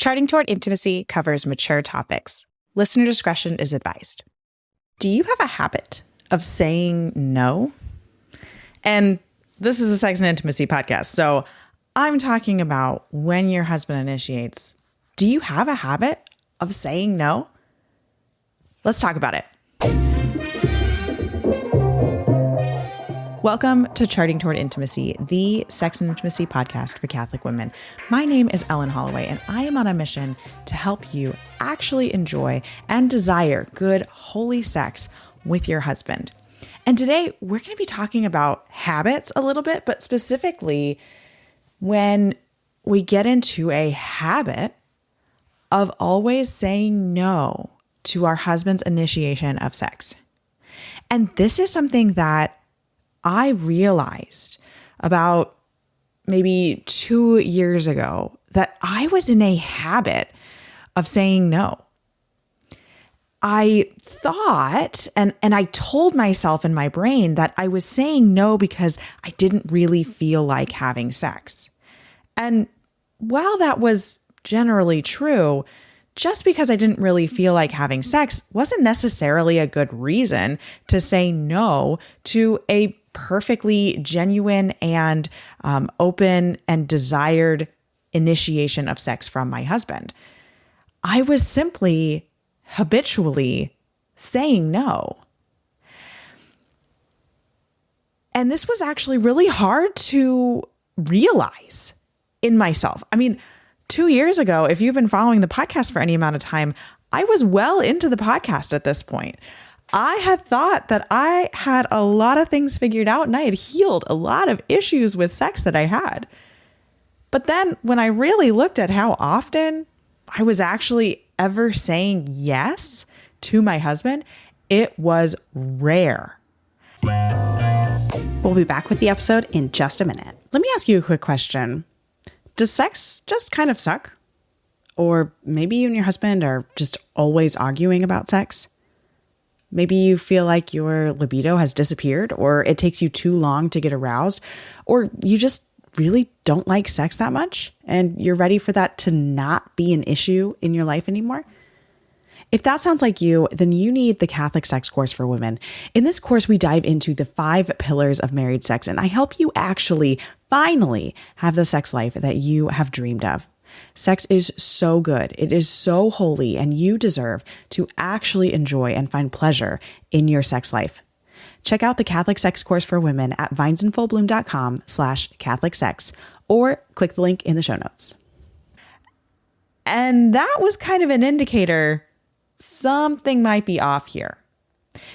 Charting Toward Intimacy covers mature topics. Listener discretion is advised. Do you have a habit of saying no? And this is a sex and intimacy podcast, so I'm talking about when your husband initiates. Do you have a habit of saying no? Let's talk about it. Welcome to Charting Toward Intimacy, the sex and intimacy podcast for Catholic women. My name is Ellen Holloway, and I am on a mission to help you actually enjoy and desire good, holy sex with your husband. And today, we're going to be talking about habits a little bit, but specifically when we get into a habit of always saying no to our husband's initiation of sex. And this is something that I realized about maybe 2 years ago, that I was in a habit of saying no. I thought, and I told myself in my brain that I was saying no because I didn't really feel like having sex. And while that was generally true, just because I didn't really feel like having sex wasn't necessarily a good reason to say no to a perfectly genuine and open and desired initiation of sex from my husband. I was simply habitually saying no. And this was actually really hard to realize in myself. I mean, 2 years ago, if you've been following the podcast for any amount of time, I was well into the podcast at this point. I had thought that I had a lot of things figured out and I had healed a lot of issues with sex that I had. But then when I really looked at how often I was actually ever saying yes to my husband, it was rare. We'll be back with the episode in just a minute. Let me ask you a quick question. Does sex just kind of suck? Or maybe you and your husband are just always arguing about sex? Maybe you feel like your libido has disappeared, or it takes you too long to get aroused, or you just really don't like sex that much and you're ready for that to not be an issue in your life anymore. If that sounds like you, then you need the Catholic Sex Course for Women. In this course, we dive into the 5 pillars of married sex, and I help you actually finally have the sex life that you have dreamed of. Sex is so good. It is so holy, and you deserve to actually enjoy and find pleasure in your sex life. Check out the Catholic Sex Course for Women at vinesinfullbloom.com/Catholic sex, or click the link in the show notes. And that was kind of an indicator something might be off here.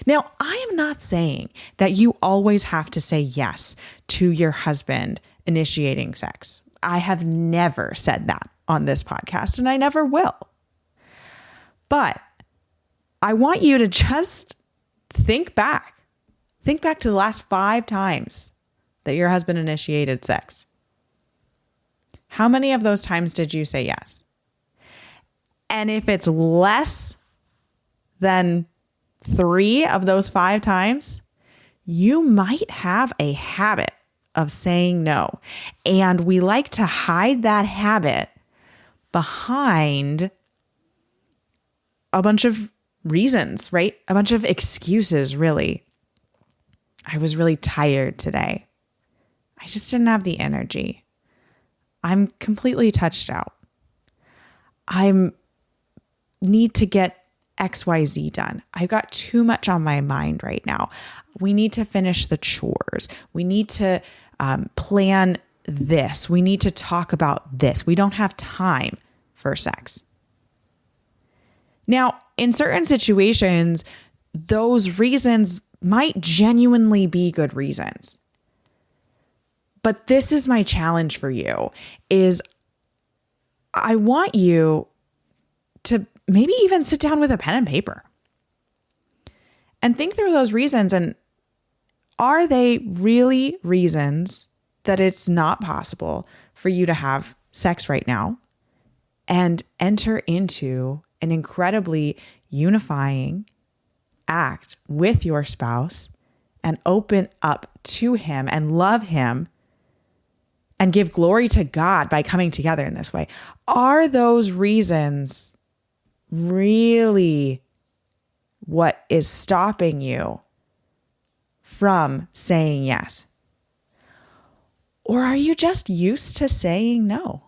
Now, I am not saying that you always have to say yes to your husband initiating sex. I have never said that on this podcast, and I never will. But I want you to just think back. Think back to the last 5 times that your husband initiated sex. How many of those times did you say yes? And if it's less than 3 of those 5 times, you might have a habit of saying no. And we like to hide that habit behind a bunch of reasons, right? A bunch of excuses, really. I was really tired today. I just didn't have the energy. I'm completely touched out. I need to get XYZ done. I've got too much on my mind right now. We need to finish the chores. We need to plan this. We need to talk about this. We don't have time for sex. Now, in certain situations, those reasons might genuinely be good reasons. But this is my challenge for you, is I want you to maybe even sit down with a pen and paper and think through those reasons. And are they really reasons that it's not possible for you to have sex right now and enter into an incredibly unifying act with your spouse and open up to him and love him and give glory to God by coming together in this way, are those reasons really what is stopping you from saying yes? Or are you just used to saying no?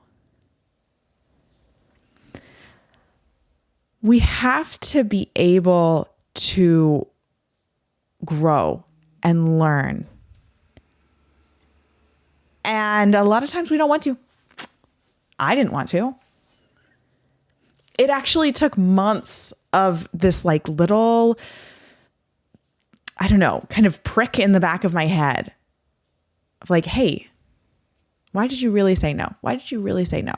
We have to be able to grow and learn. And a lot of times we don't want to. I didn't want to. It actually took months of this like little, I don't know, kind of prick in the back of my head of like, hey, why did you really say no? Why did you really say no?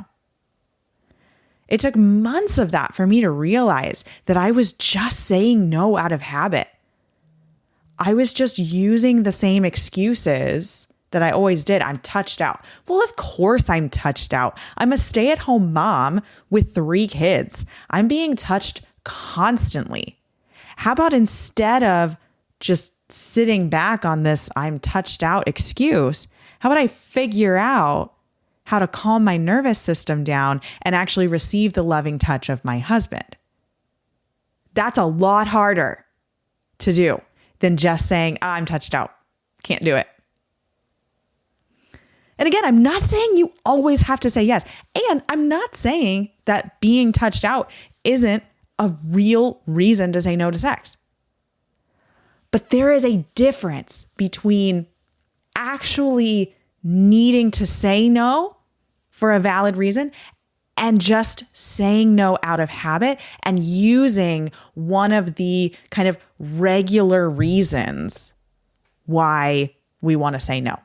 It took months of that for me to realize that I was just saying no out of habit. I was just using the same excuses that I always did. I'm touched out. Well, of course I'm touched out. I'm a stay-at-home mom with 3 kids. I'm being touched constantly. How about instead of just sitting back on this I'm touched out excuse, how about I figure out how to calm my nervous system down and actually receive the loving touch of my husband? That's a lot harder to do than just saying, I'm touched out. Can't do it. And again, I'm not saying you always have to say yes. And I'm not saying that being touched out isn't a real reason to say no to sex. But there is a difference between actually needing to say no for a valid reason and just saying no out of habit and using one of the kind of regular reasons why we want to say no.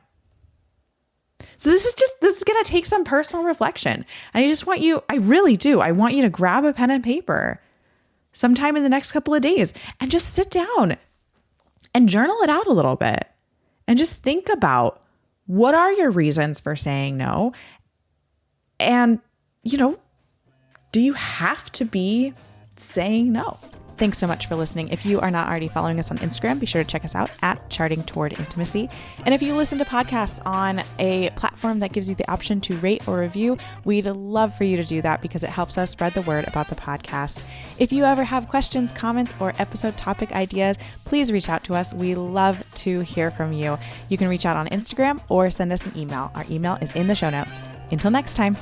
So this is going to take some personal reflection. And I really do. I want you to grab a pen and paper sometime in the next couple of days and just sit down and journal it out a little bit and just think about what are your reasons for saying no? And, do you have to be saying no? Thanks so much for listening. If you are not already following us on Instagram, be sure to check us out at Charting Toward Intimacy. And if you listen to podcasts on a platform that gives you the option to rate or review, we'd love for you to do that because it helps us spread the word about the podcast. If you ever have questions, comments, or episode topic ideas, please reach out to us. We love to hear from you. You can reach out on Instagram or send us an email. Our email is in the show notes. Until next time.